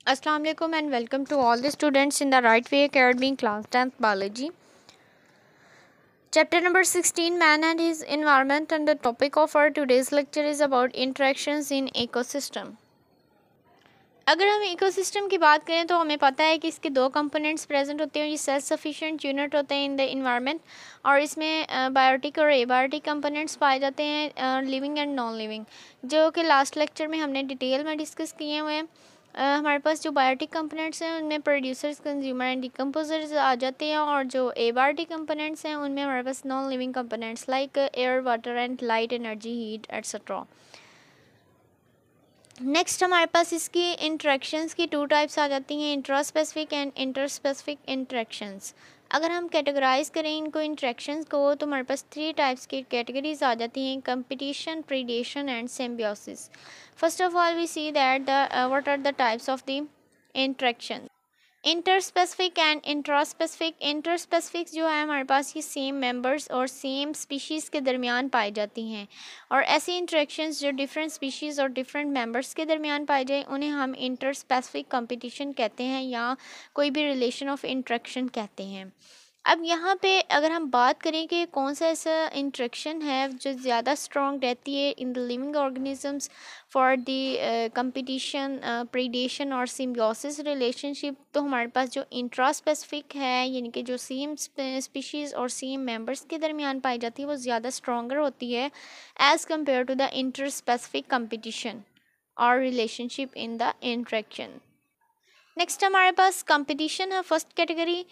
Assalamu alaikum and welcome to all the students in the Right Way Academy class 10th biology. Chapter number 16, Man and his environment, and the topic of our today's lecture is about interactions in ecosystem. अगर हम ecosystem की बात करें तो हमें पता है कि इसके दो कंपोनेंट्स प्रेजेंट होते हैं। ये सेल्फ सफिशिएंट यूनिट होते हैं इन द इन्वायरमेंट, और इसमें बायोटिक और एबायोटिक कंपोनेंट्स पाए जाते हैं, लिविंग एंड नॉन लिविंग, जो कि लास्ट लेक्चर में हमने डिटेल में डिस्कस किए हुए हैं। हमारे पास जो बायोटिक कंपोनेंट्स हैं उनमें प्रोड्यूसर्स, कंज्यूमर एंड डिकम्पोजर्स आ जाते हैं, और जो एबायोटिक कंपोनेंट्स हैं उनमें हमारे पास non living components like air, water and light, energy, heat etcetera. Next हमारे पास इसकी इंट्रैक्शंस की टू टाइप्स आ जाती हैं, intraspecific and interspecific interactions. अगर हम कैटेगराइज करें इनको इंट्रैक्शंस को तो हमारे पास थ्री टाइप्स की कैटेगरीज आ जाती हैं, competition, predation and symbiosis. First of all we see that the what are the types of the interaction. Interspecific and intraspecific. Interspecific जो है हमारे पास ये सेम मेंबर्स और सेम स्पीशीज़ के दरमियान पाई जाती हैं, और ऐसी इंटरेक्शंस जो डिफरेंट स्पीशीज़ और डिफरेंट मेंबर्स के दरमियान पाई जाए उन्हें हम इंटरस्पेसिफिक कंपटीशन कहते हैं, या कोई भी रिलेशन ऑफ इंटरेक्शन कहते हैं। अब यहाँ पे अगर हम बात करें कि कौन सा ऐसा इंट्रैक्शन है जो ज़्यादा स्ट्रॉन्ग रहती है in the living organisms for the competition, predation और सिम्बियोसिस रिलेशनशिप, तो हमारे पास जो इंट्रा स्पेसिफिक है यानी कि जो सेम स्पीशीज़ और सेम मेंबर्स के दरमियान पाई जाती है वो ज़्यादा स्ट्रॉन्गर होती है as compare to the inter specific competition और relationship in the interaction. Next हमारे पास कंपटीशन है, फर्स्ट कैटेगरी।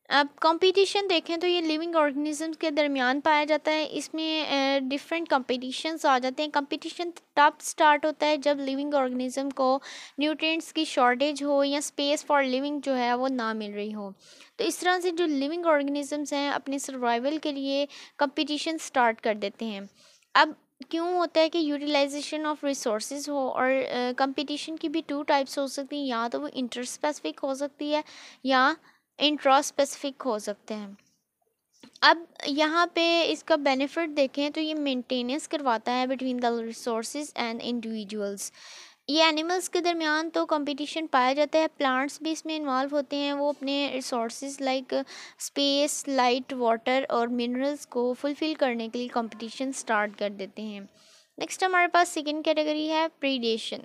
अब कंपटीशन देखें तो ये लिविंग ऑर्गेनिजम्स के दरमियान पाया जाता है। इसमें डिफरेंट कंपटीशंस आ जाते हैं। कंपटीशन तब स्टार्ट होता है जब लिविंग ऑर्गेनिज्म को न्यूट्रिएंट्स की शॉर्टेज हो या स्पेस फॉर लिविंग जो है वो ना मिल रही हो। तो इस तरह से जो लिविंग ऑर्गेनिजम्स हैं अपने सर्वाइवल के लिए कंपटीशन स्टार्ट कर देते हैं। अब क्यों होता है कि यूटिलाइजेशन ऑफ रिसोर्सेज हो, और कंपटीशन की भी टू टाइप्स हो सकती हैं, या तो वो इंटर स्पेसिफिक हो सकती है या इंट्रा स्पेसिफिक हो सकते हैं। अब यहाँ पे इसका बेनिफिट देखें तो ये मेंटेनेंस करवाता है between the resources and individuals. ये एनिमल्स के दरमियान तो कंपटीशन पाया जाता है, प्लांट्स भी इसमें इन्वॉल्व होते हैं। वो अपने resources like space, light, water और मिनरल्स को फुलफ़िल करने के लिए कंपटीशन स्टार्ट कर देते हैं। नेक्स्ट हमारे पास सेकेंड कैटेगरी है प्रीडेशन।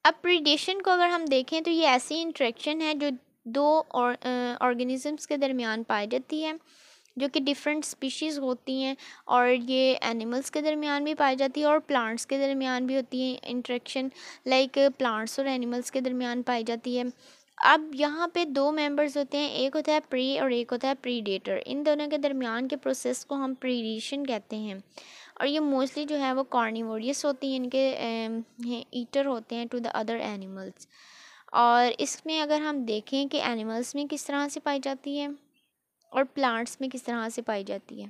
अब प्रीडेशन को अगर हम देखें तो ये ऐसी इंट्रैक्शन है जो दो ऑर्गेनिजम्स के दरमियान पाई जाती है, जो कि डिफरेंट स्पीशीज़ होती हैं, और ये एनिमल्स के दरमियान भी पाई जाती है और प्लांट्स के दरमियान भी होती है इंट्रैक्शन, लाइक प्लांट्स और एनिमल्स के दरमियान पाई जाती है। अब यहाँ पे दो मेंबर्स होते हैं, एक होता है प्री और एक होता है प्रीडेटर। इन दोनों के दरमियान के प्रोसेस को हम प्रीडेशन कहते हैं, और ये मोस्टली जो है वो कार्निवोरियस होती हैं, इनके ईटर होते हैं टू द अदर एनिमल्स। और इसमें अगर हम देखें कि एनिमल्स में किस तरह से पाई जाती है और प्लांट्स में किस तरह से पाई जाती है।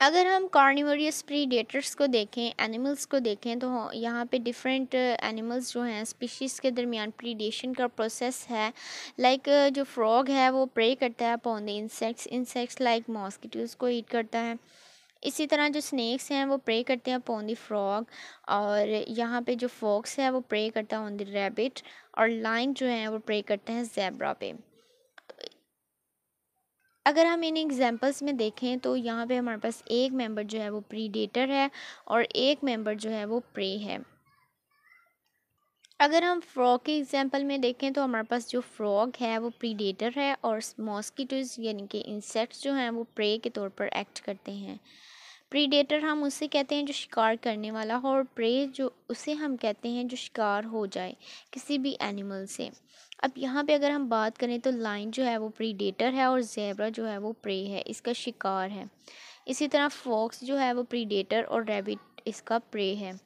अगर हम कार्निवोरियस प्रीडेटर्स को देखें, एनिमल्स को देखें, तो यहाँ पे डिफरेंट एनिमल्स जो हैं स्पीशीज़ के दरमियान प्रीडेशन का प्रोसेस है। लाइक जो फ्रॉग है वो प्रे करता है upon the insects like mosquitoes को ईट करता है। इसी तरह जो स्नेक्स हैं वो प्रे करते हैं अपॉन द फ्रॉग, और यहाँ पे जो फॉक्स है वो प्रे करता है ऑन द रैबिट, और लाइन जो है वो प्रे करते हैं ज़ेब्रा पे। अगर हम इन एग्जांपल्स में देखें तो यहाँ पे हमारे पास एक मेंबर जो है वो प्रीडेटर है और एक मेंबर जो है वो प्रे है। अगर हम फ्रॉग के एग्जांपल में देखें तो हमारे पास जो फ्रॉग है वो प्रीडेटर है, और मॉस्किटोज यानी कि इंसेक्ट्स जो हैं वो प्रे के तौर पर एक्ट करते हैं। प्रीडेटर हम उसे कहते हैं जो शिकार करने वाला हो, और प्रे जो उसे हम कहते हैं जो शिकार हो जाए किसी भी एनिमल से। अब यहाँ पे अगर हम बात करें तो लाइन जो है वो प्रीडेटर है और ज़ेब्रा जो है वो प्रे है, इसका शिकार है। इसी तरह फॉक्स जो है वो प्रीडेटर और रैबिट इसका प्रे है।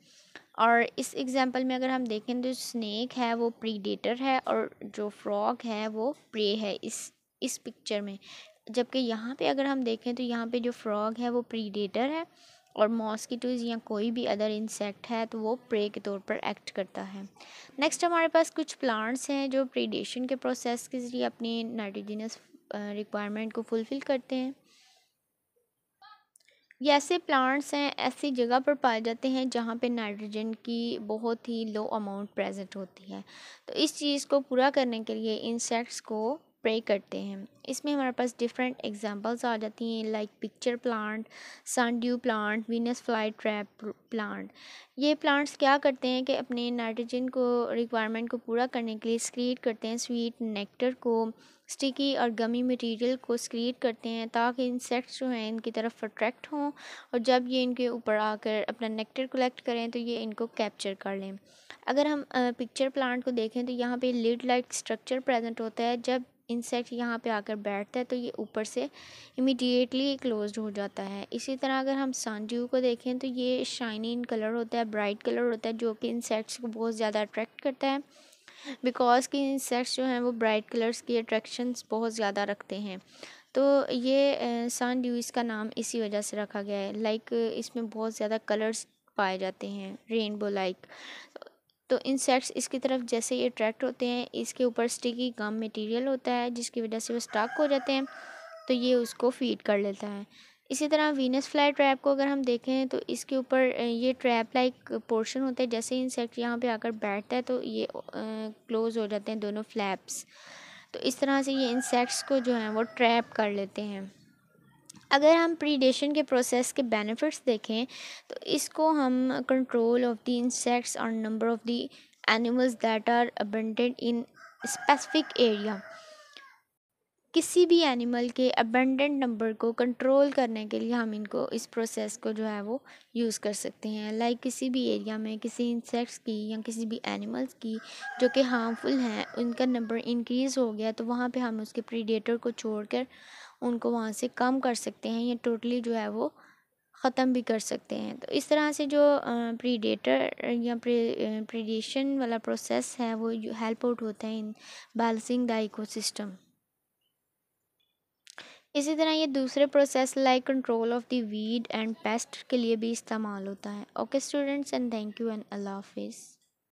और इस एग्जांपल में अगर हम देखें तो स्नेक है वो प्रीडेटर है और जो फ्रॉग है वो प्रे है इस पिक्चर में। जबकि यहाँ पे अगर हम देखें तो यहाँ पे जो फ्रॉग है वो प्रीडेटर है, और मॉस्किटोज़ या कोई भी अदर इंसेक्ट है तो वो प्रे के तौर पर एक्ट करता है। नेक्स्ट हमारे पास कुछ प्लांट्स हैं जो प्रीडेशन के प्रोसेस के ज़रिए अपनी नाइट्रोजनस रिक्वायरमेंट को फुलफ़िल करते हैं। ये ऐसे प्लांट्स हैं, ऐसी जगह पर पाए जाते हैं जहाँ पे नाइट्रोजन की बहुत ही लो अमाउंट प्रेजेंट होती है। तो इस चीज़ को पूरा करने के लिए इंसेक्ट्स को प्रे करते हैं। इसमें हमारे पास डिफरेंट एग्जांपल्स आ जाती हैं, like pitcher plant, sundew plant, Venus fly trap plant. ये प्लांट्स क्या करते हैं कि अपने नाइट्रोजन को रिक्वायरमेंट को पूरा करने के लिए स्क्रीट करते हैं स्वीट नेक्टर को, स्टिकी और गमी मटेरियल को स्क्रीट करते हैं, ताकि इंसेक्ट्स जो हैं इनकी तरफ अट्रैक्ट हों, और जब ये इनके ऊपर आकर अपना नेक्टर कलेक्ट करें तो ये इनको कैप्चर कर लें। अगर हम पिक्चर प्लांट को देखें तो यहाँ पे लिड लाइक स्ट्रक्चर प्रेजेंट होता है। जब इंसेक्ट यहाँ पे आकर बैठता है तो ये ऊपर से इमीडिएटली क्लोज्ड हो जाता है। इसी तरह अगर हम सनड्यू को देखें तो ये शाइनी इन कलर होता है, ब्राइट कलर होता है, जो कि इंसेक्ट्स को बहुत ज़्यादा अट्रैक्ट करता है, बिकॉज कि इंसेक्ट्स जो हैं वो ब्राइट कलर्स की अट्रैक्शंस बहुत ज़्यादा रखते हैं। तो ये सन ड्यू इसका नाम इसी वजह से रखा गया है, लाइक इसमें बहुत ज़्यादा कलर्स पाए जाते हैं, रेनबो लाइक। तो इंसेक्ट्स इसकी तरफ जैसे ही अट्रैक्ट होते हैं, इसके ऊपर स्टिकी गम मटेरियल होता है जिसकी वजह से वो स्टक हो जाते हैं, तो ये उसको फीड कर लेता है। इसी तरह वीनस फ्लाई ट्रैप को अगर हम देखें तो इसके ऊपर ये ट्रैप लाइक पोर्शन होता है। जैसे इंसेक्ट यहाँ पे आकर बैठता है तो ये क्लोज हो जाते हैं दोनों फ्लैप्स। तो इस तरह से ये इंसेक्ट्स को जो है वो ट्रैप कर लेते हैं। अगर हम प्रीडेशन के प्रोसेस के बेनिफिट्स देखें तो इसको हम कंट्रोल ऑफ द इंसेक्ट्स और number of the animals that are abundant in specific area. किसी भी एनिमल के अबंडेंट नंबर को कंट्रोल करने के लिए हम इनको इस प्रोसेस को जो है वो यूज़ कर सकते हैं। लाइक किसी भी एरिया में किसी इंसेक्ट्स की या किसी भी एनिमल्स की जो कि हार्मफुल हैं, उनका नंबर इंक्रीज़ हो गया तो वहाँ पे हम उसके प्रीडेटर को छोड़कर उनको वहाँ से कम कर सकते हैं या टोटली जो है वो ख़त्म भी कर सकते हैं। तो इस तरह से जो प्रीडेटर या प्रीडेशन वाला प्रोसेस है वो हेल्प आउट होता है इन बैलेंसिंग द इकोसिस्टम। इसी तरह ये दूसरे process like control of the weed and pest के लिए भी इस्तेमाल होता है। Okay students, and thank you and अल्लाह हाफिज़।